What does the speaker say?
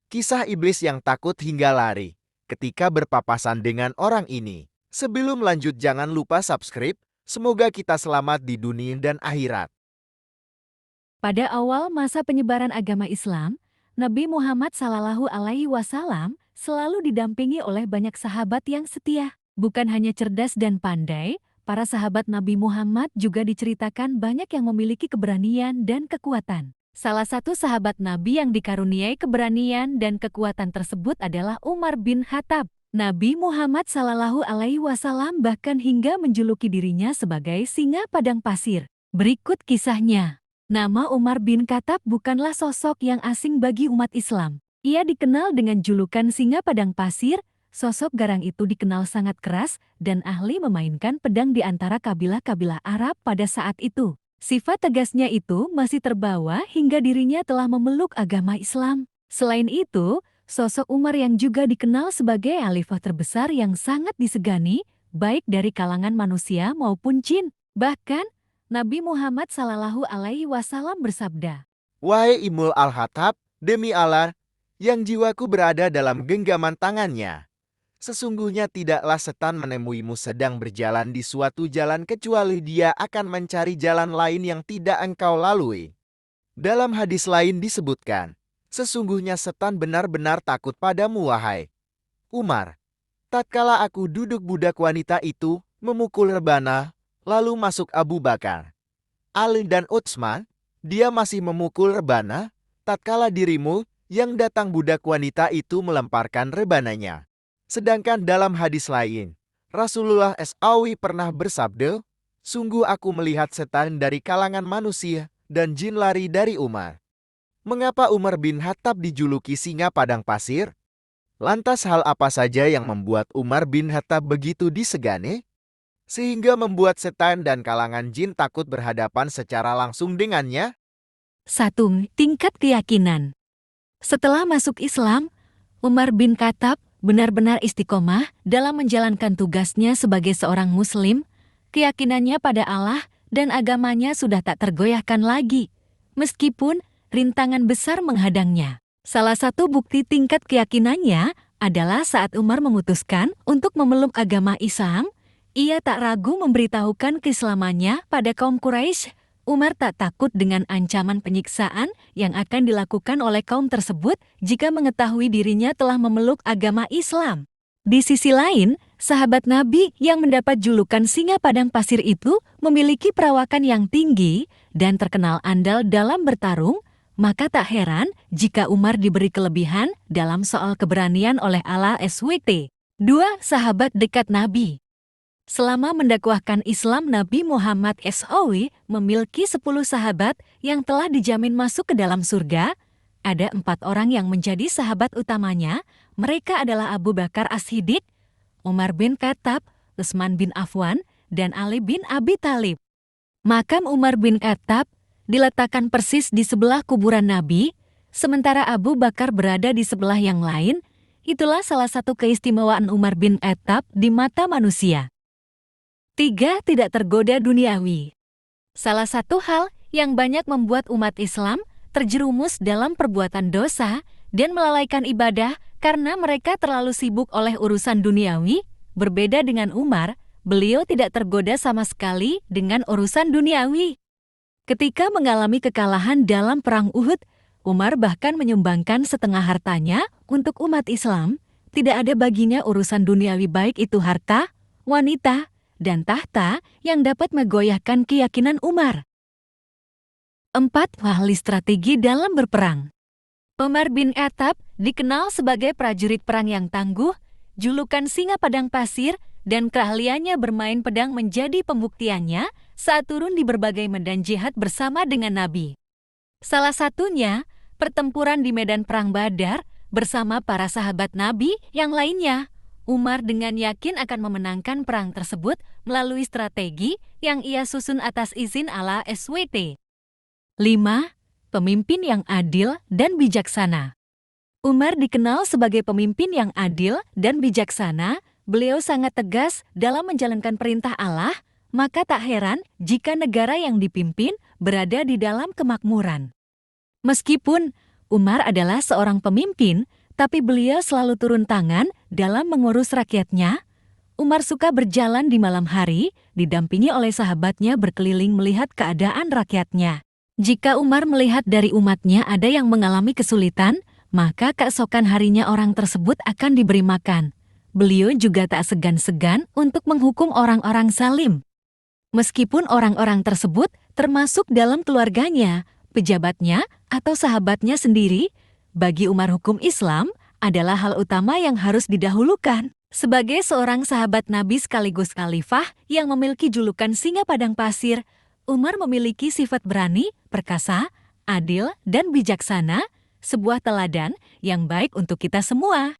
Kisah iblis yang takut hingga lari ketika berpapasan dengan orang ini. Sebelum lanjut jangan lupa subscribe. Semoga kita selamat di dunia dan akhirat. Pada awal masa penyebaran agama Islam, Nabi Muhammad SAW selalu didampingi oleh banyak sahabat yang setia. Bukan hanya cerdas dan pandai, para sahabat Nabi Muhammad juga diceritakan banyak yang memiliki keberanian dan kekuatan. Salah satu sahabat Nabi yang dikaruniai keberanian dan kekuatan tersebut adalah Umar bin Khattab. Nabi Muhammad SAW bahkan hingga menjuluki dirinya sebagai singa padang pasir. Berikut kisahnya. Nama Umar bin Khattab bukanlah sosok yang asing bagi umat Islam. Ia dikenal dengan julukan singa padang pasir. Sosok garang itu dikenal sangat keras dan ahli memainkan pedang di antara kabilah-kabilah Arab pada saat itu. Sifat tegasnya itu masih terbawa hingga dirinya telah memeluk agama Islam. Selain itu, sosok Umar yang juga dikenal sebagai khalifah terbesar yang sangat disegani, baik dari kalangan manusia maupun jin. Bahkan, Nabi Muhammad SAW bersabda, Wahai Imul Al-Khattab, demi Allah, yang jiwaku berada dalam genggaman tangannya. Sesungguhnya tidaklah setan menemuimu sedang berjalan di suatu jalan kecuali dia akan mencari jalan lain yang tidak engkau lalui. Dalam hadis lain disebutkan, sesungguhnya setan benar-benar takut padamu wahai Umar. Tatkala aku duduk budak wanita itu memukul rebana, lalu masuk Abu Bakar, Ali dan Utsman, dia masih memukul rebana, tatkala dirimu yang datang budak wanita itu melemparkan rebananya. Sedangkan dalam hadis lain, Rasulullah SAW pernah bersabda, sungguh aku melihat setan dari kalangan manusia dan jin lari dari Umar. Mengapa Umar bin Khattab dijuluki singa padang pasir? Lantas hal apa saja yang membuat Umar bin Khattab begitu disegani? Sehingga membuat setan dan kalangan jin takut berhadapan secara langsung dengannya? 1. Tingkat keyakinan. Setelah masuk Islam, Umar bin Khattab benar-benar istiqomah dalam menjalankan tugasnya sebagai seorang muslim. Keyakinannya pada Allah dan agamanya sudah tak tergoyahkan lagi, meskipun rintangan besar menghadangnya. Salah satu bukti tingkat keyakinannya adalah saat Umar memutuskan untuk memeluk agama Islam, ia tak ragu memberitahukan keislamannya pada kaum Quraisy. Umar tak takut dengan ancaman penyiksaan yang akan dilakukan oleh kaum tersebut jika mengetahui dirinya telah memeluk agama Islam. Di sisi lain, sahabat Nabi yang mendapat julukan singa padang pasir itu memiliki perawakan yang tinggi dan terkenal andal dalam bertarung, maka tak heran jika Umar diberi kelebihan dalam soal keberanian oleh Allah SWT. 2. Sahabat dekat Nabi. Selama mendakwahkan Islam, Nabi Muhammad SAW memiliki 10 sahabat yang telah dijamin masuk ke dalam surga. Ada 4 orang yang menjadi sahabat utamanya. Mereka adalah Abu Bakar As-Siddiq, Umar bin Khattab, Utsman bin Affan, dan Ali bin Abi Thalib. Makam Umar bin Khattab diletakkan persis di sebelah kuburan Nabi, sementara Abu Bakar berada di sebelah yang lain. Itulah salah satu keistimewaan Umar bin Khattab di mata manusia. 3. Tidak tergoda duniawi. Salah satu hal yang banyak membuat umat Islam terjerumus dalam perbuatan dosa dan melalaikan ibadah karena mereka terlalu sibuk oleh urusan duniawi. Berbeda dengan Umar, beliau tidak tergoda sama sekali dengan urusan duniawi. Ketika mengalami kekalahan dalam perang Uhud, Umar bahkan menyumbangkan setengah hartanya untuk umat Islam. Tidak ada baginya urusan duniawi, baik itu harta, wanita, dan tahta yang dapat menggoyahkan keyakinan Umar. 4. Ahli strategi dalam berperang. Umar bin Khattab dikenal sebagai prajurit perang yang tangguh, julukan singa padang pasir, dan keahliannya bermain pedang menjadi pembuktiannya saat turun di berbagai medan jihad bersama dengan Nabi. Salah satunya, pertempuran di medan perang Badar bersama para sahabat Nabi yang lainnya. Umar dengan yakin akan memenangkan perang tersebut melalui strategi yang ia susun atas izin Allah SWT. 5. Pemimpin yang adil dan bijaksana. Umar dikenal sebagai pemimpin yang adil dan bijaksana. Beliau sangat tegas dalam menjalankan perintah Allah, maka tak heran jika negara yang dipimpin berada di dalam kemakmuran. Meskipun Umar adalah seorang pemimpin, tapi beliau selalu turun tangan dalam mengurus rakyatnya. Umar suka berjalan di malam hari, didampingi oleh sahabatnya berkeliling melihat keadaan rakyatnya. Jika Umar melihat dari umatnya ada yang mengalami kesulitan, maka keesokan harinya orang tersebut akan diberi makan. Beliau juga tak segan-segan untuk menghukum orang-orang zalim. Meskipun orang-orang tersebut termasuk dalam keluarganya, pejabatnya, atau sahabatnya sendiri, bagi Umar hukum Islam adalah hal utama yang harus didahulukan. Sebagai seorang sahabat Nabi sekaligus khalifah yang memiliki julukan singa padang pasir, Umar memiliki sifat berani, perkasa, adil, dan bijaksana, sebuah teladan yang baik untuk kita semua.